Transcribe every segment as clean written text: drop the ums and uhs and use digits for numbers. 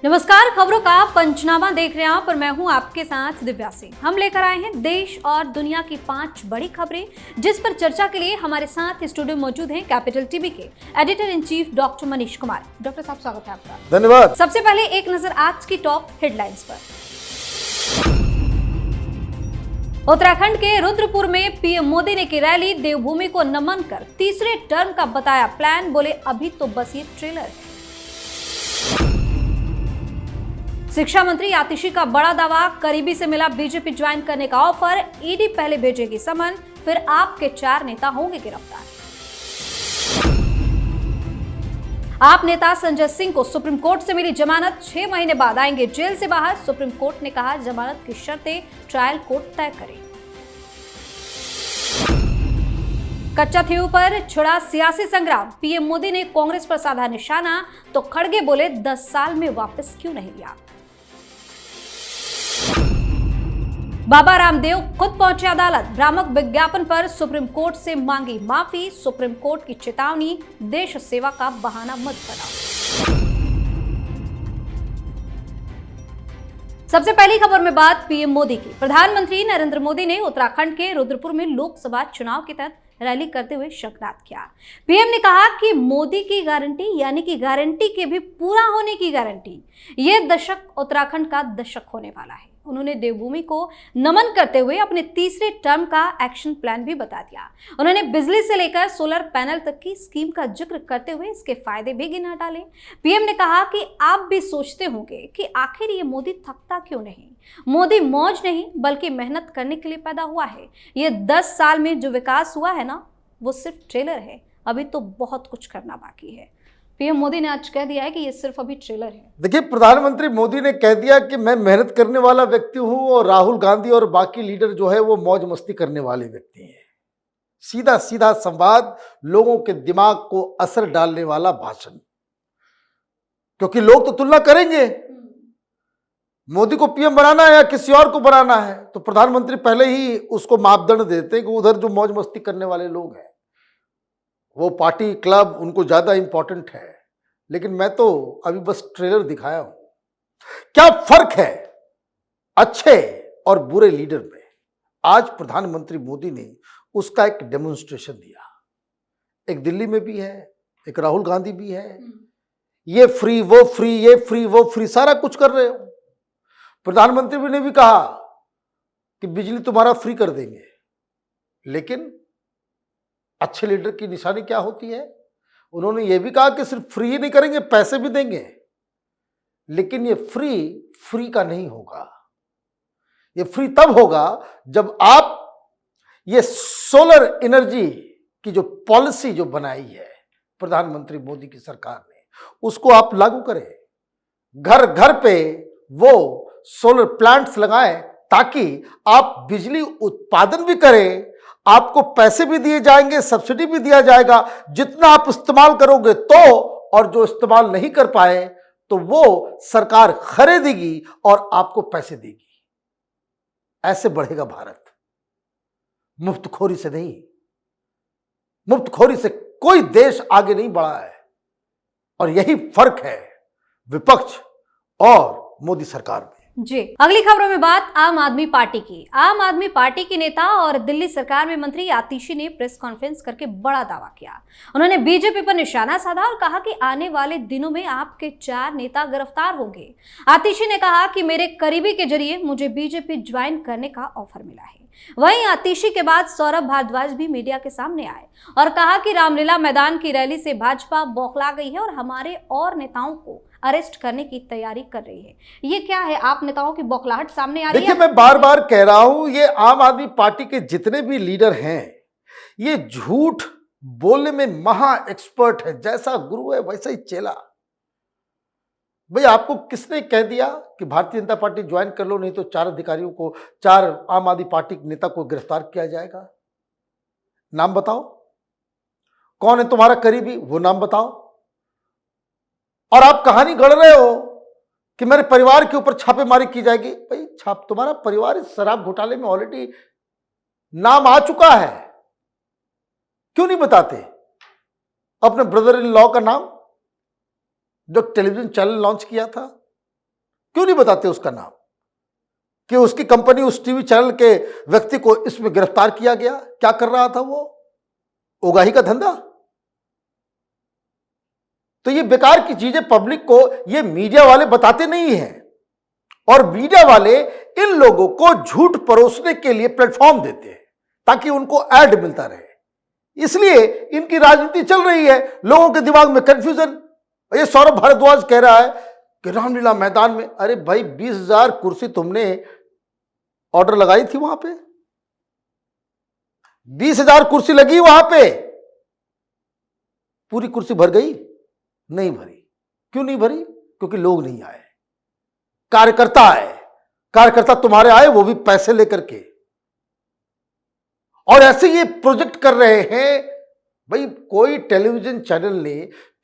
नमस्कार, खबरों का पंचनामा देख रहे हैं आप और मैं हूं आपके साथ दिव्या सिंह। हम लेकर आए हैं देश और दुनिया की 5 बड़ी खबरें, जिस पर चर्चा के लिए हमारे साथ स्टूडियो मौजूद हैं कैपिटल टीवी के editor in chief doctor Manish Kumar. Doctor साहब, स्वागत है आपका। धन्यवाद। सबसे पहले एक नजर आज की टॉप हेडलाइंस पर। उत्तराखंड के रुद्रपुर में पीएम मोदी ने की रैली, देवभूमि को नमन कर तीसरे टर्म का बताया प्लान, बोले अभी तो बस ये ट्रेलर है। शिक्षा मंत्री आतिशी का बड़ा दावा, करीबी से मिला बीजेपी ज्वाइन करने का ऑफर, ईडी पहले भेजेगी समन, फिर आपके 4 नेता होंगे गिरफ्तार। आप नेता संजय सिंह को सुप्रीम कोर्ट से मिली जमानत, 6 महीने बाद आएंगे जेल से बाहर। सुप्रीम कोर्ट ने कहा जमानत की शर्तें ट्रायल कोर्ट तय करे। कच्चा थेऊ पर छिड़ा सियासी संग्राम, पीएम मोदी ने कांग्रेस पर साधा निशाना, तो खड़गे बोले 10 साल में वापस क्यों नहीं लिया। बाबा रामदेव खुद पहुंचे अदालत, भ्रामक विज्ञापन पर सुप्रीम कोर्ट से मांगी माफी, सुप्रीम कोर्ट की चेतावनी, देश सेवा का बहाना मत बनाओ। सबसे पहली खबर में बात पीएम मोदी की। प्रधानमंत्री नरेंद्र मोदी ने उत्तराखंड के रुद्रपुर में लोकसभा चुनाव के तहत रैली करते हुए शंखनाद किया। पीएम ने कहा कि मोदी की गारंटी यानी कि गारंटी के भी पूरा होने की गारंटी, यह दशक उत्तराखंड का दशक होने वाला है। उन्होंने देवभूमि को नमन करते हुए अपने तीसरे टर्म का एक्शन प्लान भी बता दिया। उन्होंने बिजली से लेकर सोलर पैनल तक की स्कीम का जिक्र करते हुए इसके फायदे भी गिना डाले। पीएम ने कहा कि आप भी सोचते होंगे कि आखिर ये मोदी थकता क्यों नहीं। मोदी मौज नहीं बल्कि मेहनत करने के लिए पैदा हुआ है। ये 10 साल में जो विकास हुआ है ना, वो सिर्फ ट्रेलर है, अभी तो बहुत कुछ करना बाकी है। पीएम मोदी ने आज कह दिया है कि ये सिर्फ अभी ट्रेलर है। देखिए, प्रधानमंत्री मोदी ने कह दिया कि मैं मेहनत करने वाला व्यक्ति हूं और राहुल गांधी और बाकी लीडर जो है वो मौज मस्ती करने वाले व्यक्ति हैं। सीधा सीधा संवाद, लोगों के दिमाग को असर डालने वाला भाषण, क्योंकि लोग तो तुलना करेंगे मोदी को पीएम बनाना है या किसी और को बनाना है, तो प्रधानमंत्री पहले ही उसको मापदंड देते हैं कि उधर जो मौज मस्ती करने वाले लोग हैं वो पार्टी क्लब उनको ज्यादा इंपॉर्टेंट है। लेकिन मैं तो अभी बस ट्रेलर दिखाया हूं। क्या फर्क है अच्छे और बुरे लीडर में? आज प्रधानमंत्री मोदी ने उसका एक डेमोन्स्ट्रेशन दिया। एक दिल्ली में भी है, एक राहुल गांधी भी है। ये फ्री वो फ्री, ये फ्री वो फ्री, सारा कुछ कर रहे हो। प्रधानमंत्री ने भी कहा कि बिजली तुम्हारा फ्री कर देंगे, लेकिन अच्छे लीडर की निशानी क्या होती है? उन्होंने यह भी कहा कि सिर्फ फ्री ही नहीं करेंगे, पैसे भी देंगे। लेकिन ये फ्री का नहीं होगा। ये फ्री तब होगा जब आप ये सोलर एनर्जी की जो पॉलिसी जो बनाई है प्रधानमंत्री मोदी की सरकार ने, उसको आप लागू करें। घर घर पे वो सोलर प्लांट्स लगाएं ताकि आप बिजली उत्पादन भी करें, आपको पैसे भी दिए जाएंगे, सब्सिडी भी दिया जाएगा। जितना आप इस्तेमाल करोगे तो, और जो इस्तेमाल नहीं कर पाए तो वो सरकार खरीदेगी और आपको पैसे देगी। ऐसे बढ़ेगा भारत, मुफ्तखोरी से नहीं। मुफ्तखोरी से कोई देश आगे नहीं बढ़ा है, और यही फर्क है विपक्ष और मोदी सरकार में। जी, अगली खबरों में बात आम आदमी पार्टी की। आम आदमी पार्टी के नेता और दिल्ली सरकार में मंत्री आतिशी ने प्रेस कॉन्फ्रेंस करके बड़ा दावा किया। उन्होंने बीजेपी पर निशाना साधा और कहा कि आने वाले दिनों में आपके 4 नेता गिरफ्तार होंगे। आतिशी ने कहा कि मेरे करीबी के जरिए मुझे बीजेपी ज्वाइन करने का ऑफर मिला है। वहीं आतिशी के बाद सौरभ भारद्वाज भी मीडिया के सामने आए और कहा कि रामलीला मैदान की रैली से भाजपा बौखला गई है और हमारे और नेताओं को अरेस्ट करने की तैयारी कर रही है। ये क्या है, आप नेताओं की बौखलाहट सामने आ रही है? देखिए, मैं बार बार कह रहा हूं, ये आम आदमी पार्टी के जितने भी लीडर हैं ये झूठ बोलने में महा एक्सपर्ट है। जैसा गुरु है वैसा ही चेला। भाई, आपको किसने कह दिया कि भारतीय जनता पार्टी ज्वाइन कर लो, नहीं तो 4 अधिकारियों को, 4 आम आदमी पार्टी के नेता को गिरफ्तार किया जाएगा? नाम बताओ, कौन है तुम्हारा करीबी, वो नाम बताओ। और आप कहानी गढ़ रहे हो कि मेरे परिवार के ऊपर छापेमारी की जाएगी। भाई, तुम्हारा परिवार इस शराब घोटाले में ऑलरेडी नाम आ चुका है, क्यों नहीं बताते अपने ब्रदर इन लॉ का नाम, जो टेलीविजन चैनल लॉन्च किया था? क्यों नहीं बताते उसका नाम कि उसकी कंपनी, उस टीवी चैनल के व्यक्ति को इसमें गिरफ्तार किया गया? क्या कर रहा था वो? उगाही का धंधा। तो ये बेकार की चीजें पब्लिक को ये मीडिया वाले बताते नहीं हैं, और मीडिया वाले इन लोगों को झूठ परोसने के लिए प्लेटफॉर्म देते हैं ताकि उनको ऐड मिलता रहे। इसलिए इनकी राजनीति चल रही है, लोगों के दिमाग में कंफ्यूजन। ये सौरभ भारद्वाज कह रहा है कि रामलीला मैदान में, अरे भाई 20,000 कुर्सी तुमने ऑर्डर लगाई थी वहां पे, 20,000 कुर्सी लगी वहां पे, पूरी कुर्सी भर गई? नहीं भरी। क्यों नहीं भरी? क्योंकि लोग नहीं आए, कार्यकर्ता आए। कार्यकर्ता तुम्हारे आए, वो भी पैसे लेकर के, और ऐसे ये प्रोजेक्ट कर रहे हैं। भाई कोई टेलीविजन चैनल ने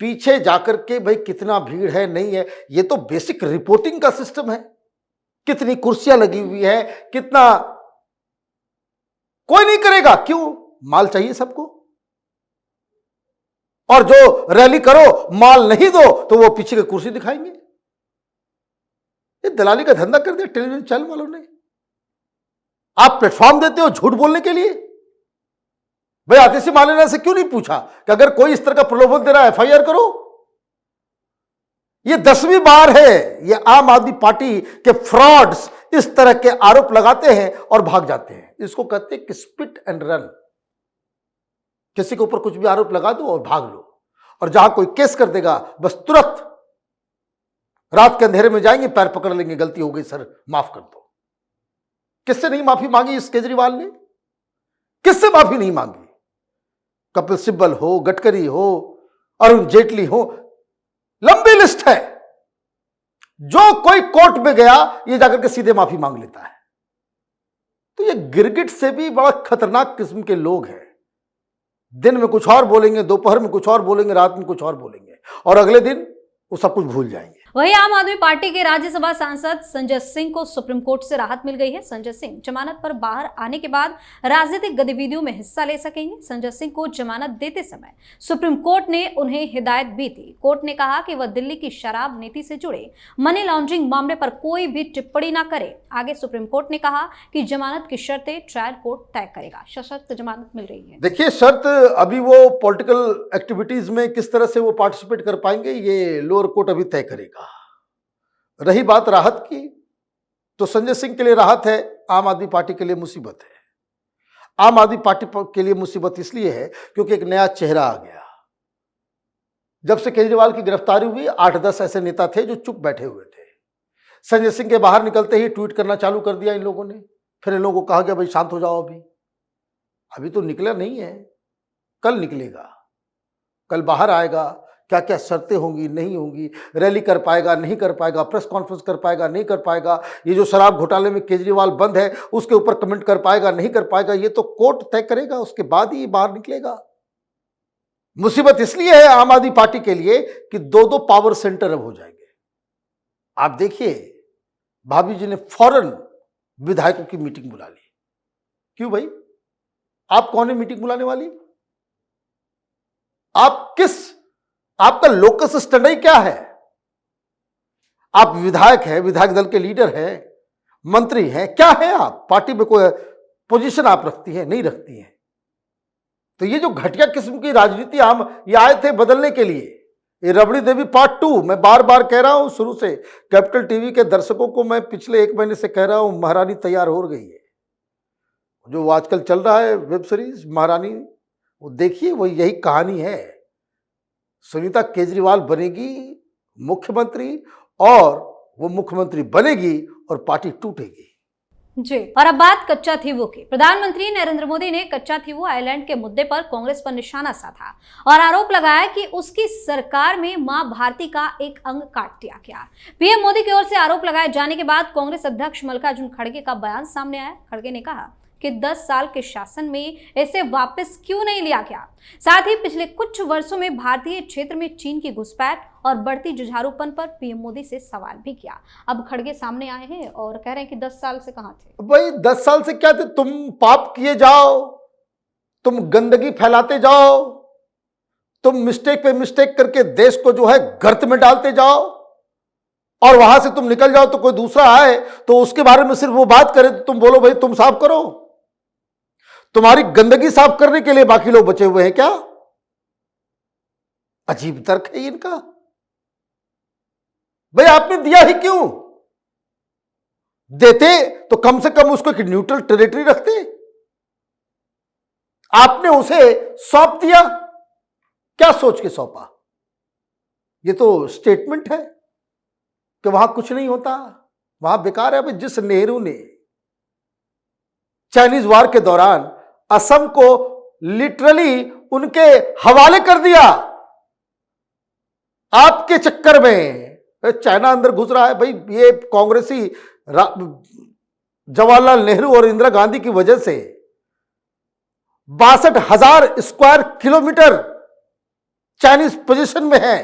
पीछे जाकर के भाई कितना भीड़ है, नहीं है, ये तो बेसिक रिपोर्टिंग का सिस्टम है। कितनी कुर्सियां लगी हुई है, कितना, कोई नहीं करेगा। क्यों? माल चाहिए सबको। और जो रैली करो माल नहीं दो तो वो पीछे की कुर्सी दिखाएंगे। ये दलाली का धंधा कर दिया टेलीविजन चैनल वालों ने। आप प्लेटफॉर्म देते हो झूठ बोलने के लिए। भाई आतिशी मालेना से क्यों नहीं पूछा कि अगर कोई इस तरह का प्रलोभन दे रहा है एफआईआर करो? ये 10वीं बार है ये आम आदमी पार्टी के फ्रॉड्स इस तरह के आरोप लगाते हैं और भाग जाते हैं। इसको कहते हैं कि स्पिट एंड रन। किसी के ऊपर कुछ भी आरोप लगा दो और भाग लो, और जहां कोई केस कर देगा बस तुरंत रात के अंधेरे में जाएंगे, पैर पकड़ लेंगे, गलती हो गई सर माफ कर दो। किससे नहीं माफी मांगी इस केजरीवाल ने? किससे माफी नहीं मांगी? कपिल सिब्बल हो, गडकरी हो, अरुण जेटली हो, लंबी लिस्ट है। जो कोई कोर्ट में गया ये जाकर के सीधे माफी मांग लेता है। तो ये गिरगिट से भी बड़ा खतरनाक किस्म के लोग हैं। दिन में कुछ और बोलेंगे, दोपहर में कुछ और बोलेंगे, रात में कुछ और बोलेंगे, और अगले दिन वो सब कुछ भूल जाएंगे। वहीं आम आदमी पार्टी के राज्यसभा सांसद संजय सिंह को सुप्रीम कोर्ट से राहत मिल गई है। संजय सिंह जमानत पर बाहर आने के बाद राजनीतिक गतिविधियों में हिस्सा ले सकेंगे। संजय सिंह को जमानत देते समय सुप्रीम कोर्ट ने उन्हें हिदायत भी दी। कोर्ट ने कहा कि वह दिल्ली की शराब नीति से जुड़े मनी लॉन्ड्रिंग मामले पर कोई भी टिप्पणी न करे। आगे सुप्रीम कोर्ट ने कहा कि जमानत की शर्तें ट्रायल कोर्ट तय करेगा। सशर्त जमानत मिल रही है। देखिए, शर्त अभी वो पॉलिटिकल एक्टिविटीज में किस तरह से वो पार्टिसिपेट कर पाएंगे ये लोअर कोर्ट अभी तय करेगा। रही बात राहत की, तो संजय सिंह के लिए राहत है, आम आदमी पार्टी के लिए मुसीबत है। आम आदमी पार्टी के लिए मुसीबत इसलिए है क्योंकि एक नया चेहरा आ गया। जब से केजरीवाल की गिरफ्तारी हुई 8-10 ऐसे नेता थे जो चुप बैठे हुए थे। संजय सिंह के बाहर निकलते ही ट्वीट करना चालू कर दिया इन लोगों ने। फिर इन लोगों को कहा कि भाई शांत हो जाओ, अभी तो निकला नहीं है, कल निकलेगा, कल बाहर आएगा, क्या क्या शर्तें होंगी, नहीं होंगी, रैली कर पाएगा, नहीं कर पाएगा, प्रेस कॉन्फ्रेंस कर पाएगा, नहीं कर पाएगा, ये जो शराब घोटाले में केजरीवाल बंद है उसके ऊपर कमेंट कर पाएगा, नहीं कर पाएगा, ये तो कोर्ट तय करेगा, उसके बाद ही बाहर निकलेगा। मुसीबत इसलिए है आम आदमी पार्टी के लिए कि 2-2 पावर सेंटर अब हो जाएंगे। आप देखिए, भाभी जी ने फौरन विधायकों की मीटिंग बुला ली। क्यों भाई? आप कौन है मीटिंग बुलाने वाली? आप आपका लोकस स्टैंडर्ड क्या है? आप विधायक हैं, विधायक दल के लीडर हैं, मंत्री हैं, क्या है आप? पार्टी में कोई पोजीशन आप रखती हैं? नहीं रखती हैं। तो ये जो घटिया किस्म की राजनीति हम ये आए थे बदलने के लिए। ये रबड़ी देवी पार्ट 2 मैं बार बार कह रहा हूं, शुरू से कैपिटल टीवी के दर्शकों को मैं पिछले 1 महीने से कह रहा हूं, महारानी तैयार हो गई है। जो आजकल चल रहा है वेब सीरीज महारानी, वो देखिए, वो यही कहानी है। सुनीता केजरीवाल बनेगी मुख्यमंत्री, और वो मुख्यमंत्री बनेगी और पार्टी टूटेगी। जी, और अब बात कच्चा थीवू की। प्रधानमंत्री नरेंद्र मोदी ने कच्चा थीवू आइलैंड के मुद्दे पर कांग्रेस पर निशाना साधा और आरोप लगाया कि उसकी सरकार में मां भारती का एक अंग काट दिया गया। पीएम मोदी की ओर से आरोप लगाए जाने के बाद कांग्रेस अध्यक्ष मल्लिकार्जुन खड़गे का बयान सामने आया। खड़गे ने कहा कि 10 साल के शासन में इसे वापस क्यों नहीं लिया गया। साथ ही पिछले कुछ वर्षों में भारतीय क्षेत्र में चीन की घुसपैठ और बढ़ती जुझारूपन पर पीएम मोदी से सवाल भी किया। अब खड़गे सामने आए हैं और कह रहे हैं कि 10 साल से कहां थे। भाई 10 साल से क्या थे? तुम पाप किए जाओ, तुम गंदगी फैलाते जाओ, तुम मिस्टेक पे मिस्टेक करके देश को जो है गर्त में डालते जाओ। और वहां से तुम निकल जाओ तो कोई दूसरा आए तो उसके बारे में सिर्फ वो बात करे तो तुम बोलो भाई तुम साफ करो। तुम्हारी गंदगी साफ करने के लिए बाकी लोग बचे हुए हैं क्या? अजीब तर्क है इनका। भाई आपने दिया ही क्यों? देते तो कम से कम उसको एक न्यूट्रल टेरिटरी रखते। आपने उसे सौंप दिया, क्या सोच के सौंपा? ये तो स्टेटमेंट है कि वहां कुछ नहीं होता, वहां बेकार है। जिस नेहरू ने चाइनीज वॉर के दौरान असम को लिटरली उनके हवाले कर दिया, आपके चक्कर में चाइना अंदर घुस रहा है। भाई ये कांग्रेसी जवाहरलाल नेहरू और इंदिरा गांधी की वजह से 62,000 स्क्वायर किलोमीटर चाइनीज पोजीशन में है,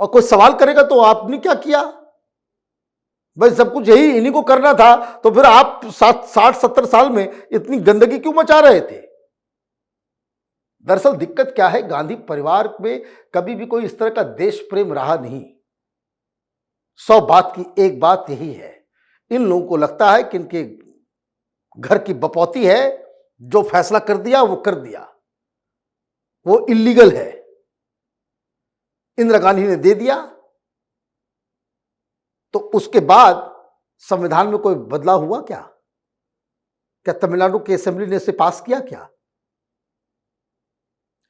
और कोई सवाल करेगा तो आपने क्या किया? भाई सब कुछ यही इन्हीं को करना था, तो फिर आप 60-70 साल में इतनी गंदगी क्यों मचा रहे थे? दरअसल दिक्कत क्या है, गांधी परिवार में कभी भी कोई इस तरह का देश प्रेम रहा नहीं। 100 बात की एक बात यही है, इन लोगों को लगता है कि इनके घर की बपौती है, जो फैसला कर दिया वो कर दिया, वो इलीगल है। इंदिरा गांधी ने दे दिया तो उसके बाद संविधान में कोई बदलाव हुआ क्या? क्या तमिलनाडु की असेंबली ने इसे पास किया क्या?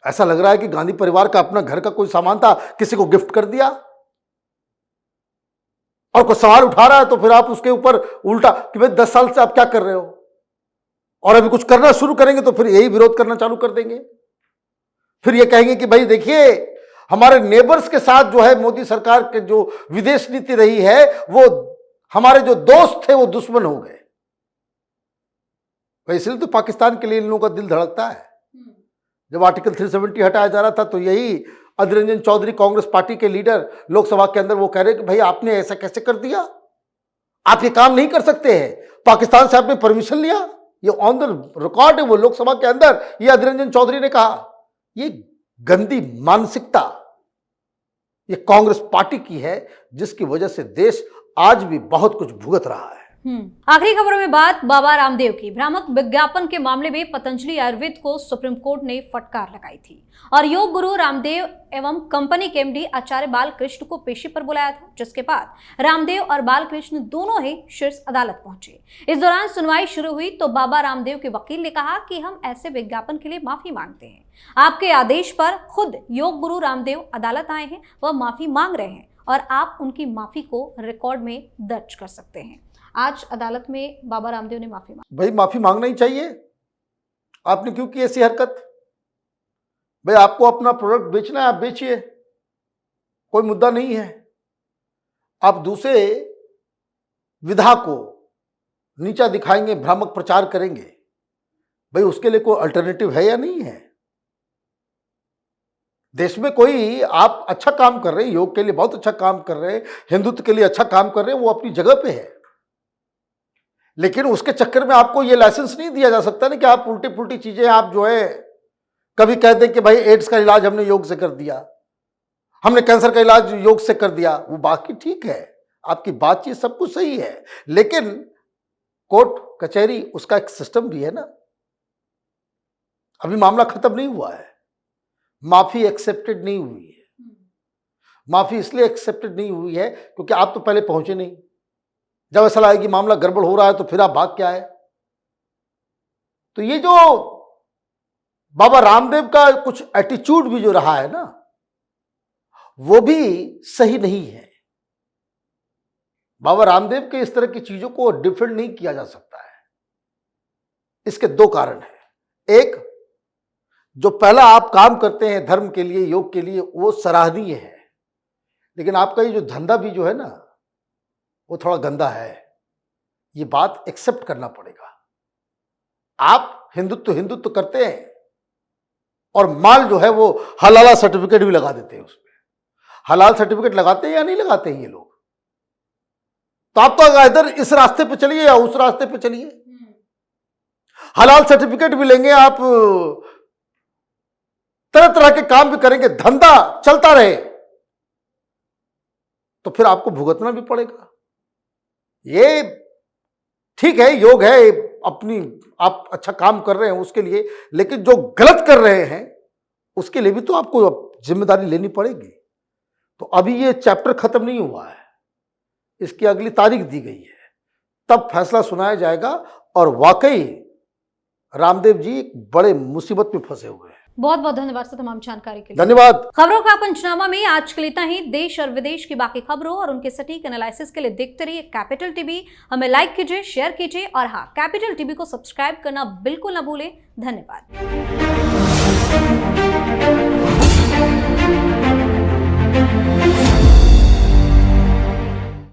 ऐसा लग रहा है कि गांधी परिवार का अपना घर का कोई सामान था, किसी को गिफ्ट कर दिया, और कोई सवाल उठा रहा है तो फिर आप उसके ऊपर उल्टा कि भाई 10 साल से आप क्या कर रहे हो, और अभी कुछ करना शुरू करेंगे तो फिर यही विरोध करना चालू कर देंगे। फिर ये कहेंगे कि भाई देखिए हमारे नेबर्स के साथ जो है मोदी सरकार के जो विदेश नीति रही है, वो हमारे जो दोस्त थे वो दुश्मन हो गए। इसलिए तो पाकिस्तान के लिए इन लोगों का दिल धड़कता है। जब आर्टिकल 370 हटाया जा रहा था तो यही अधीर रंजन चौधरी कांग्रेस पार्टी के लीडर लोकसभा के अंदर वो कह रहे कि भाई आपने ऐसा कैसे कर दिया, आप ये काम नहीं कर सकते हैं, पाकिस्तान से आपने परमिशन लिया। ये ऑन द रिकॉर्ड है, वो लोकसभा के अंदर ये अधीर रंजन चौधरी ने कहा। ये गंदी मानसिकता ये कांग्रेस पार्टी की है, जिसकी वजह से देश आज भी बहुत कुछ भुगत रहा है। आखिरी खबरों में बात बाबा रामदेव की। भ्रामक विज्ञापन के मामले में पतंजलि आयुर्वेद को सुप्रीम कोर्ट ने फटकार लगाई थी और योग गुरु रामदेव एवं कंपनी के एमडी आचार्य बालकृष्ण को पेशी पर बुलाया था, जिसके बाद रामदेव और बालकृष्ण दोनों ही शीर्ष अदालत पहुंचे। इस दौरान सुनवाई शुरू हुई तो बाबा रामदेव के वकील ने कहा कि हम ऐसे विज्ञापन के लिए माफी मांगते हैं। आपके आदेश पर खुद योग गुरु रामदेव अदालत आए हैं, वह माफी मांग रहे हैं और आप उनकी माफी को रिकॉर्ड में दर्ज कर सकते हैं। आज अदालत में बाबा रामदेव ने माफी मांगी। भाई माफी मांगना ही चाहिए, आपने क्यों की ऐसी हरकत? भाई आपको अपना प्रोडक्ट बेचना है, आप बेचिए, कोई मुद्दा नहीं है। आप दूसरे विधा को नीचा दिखाएंगे, भ्रामक प्रचार करेंगे, भाई उसके लिए कोई अल्टरनेटिव है या नहीं है? देश में कोई आप अच्छा काम कर रहे हैं, योग के लिए बहुत अच्छा काम कर रहे हैं, हिंदुत्व के लिए अच्छा काम कर रहे हैं, वो अपनी जगह पे है, लेकिन उसके चक्कर में आपको ये लाइसेंस नहीं दिया जा सकता ना कि आप उल्टी पुल्टी चीजें आप जो है कभी कह दें कि भाई एड्स का इलाज हमने योग से कर दिया, हमने कैंसर का इलाज योग से कर दिया। वो बाकी ठीक है, आपकी बातचीत सब कुछ सही है, लेकिन कोर्ट कचहरी उसका एक सिस्टम भी है ना। अभी मामला खत्म नहीं हुआ है, माफी एक्सेप्टेड नहीं हुई है। माफी इसलिए एक्सेप्टेड नहीं हुई है क्योंकि आप तो पहले पहुंचे नहीं। जब ऐसा लगा कि मामला गड़बड़ हो रहा है तो फिर आप भाग के आए। तो ये जो बाबा रामदेव का कुछ एटीट्यूड भी जो रहा है ना, वो भी सही नहीं है। बाबा रामदेव के इस तरह की चीजों को डिफेंड नहीं किया जा सकता है। इसके दो कारण हैं। एक, जो पहला आप काम करते हैं धर्म के लिए, योग के लिए, वो सराहनीय है, लेकिन आपका ये जो धंधा भी जो है ना, वो थोड़ा गंदा है। ये बात एक्सेप्ट करना पड़ेगा। आप हिंदुत्व करते हैं और माल जो है वो हलाला सर्टिफिकेट भी लगा देते हैं उसमें। हलाल सर्टिफिकेट लगाते हैं या नहीं लगाते हैं ये लोग? तो आप तो इधर इस रास्ते पे चलिए या उस रास्ते पे चलिए, हलाल सर्टिफिकेट भी लेंगे, आप तरह तरह के काम भी करेंगे, धंधा चलता रहे। तो फिर आपको भुगतना भी पड़ेगा। ये ठीक है, योग है, अपनी आप अच्छा काम कर रहे हैं उसके लिए, लेकिन जो गलत कर रहे हैं उसके लिए भी तो आपको जिम्मेदारी लेनी पड़ेगी। तो अभी ये चैप्टर खत्म नहीं हुआ है, इसकी अगली तारीख दी गई है, तब फैसला सुनाया जाएगा। और वाकई रामदेव जी एक बड़े मुसीबत में फंसे हुए हैं। बहुत बहुत धन्यवाद सर तमाम जानकारी के लिए। धन्यवाद। खबरों का पंचनामा में आज के लिए इतना ही। देश और विदेश की बाकी खबरों और उनके सटीक एनालिसिस के लिए देखते रहिए कैपिटल टीवी। हमें लाइक कीजिए, शेयर कीजिए और हाँ, कैपिटल टीवी को सब्सक्राइब करना बिल्कुल ना भूलें। धन्यवाद।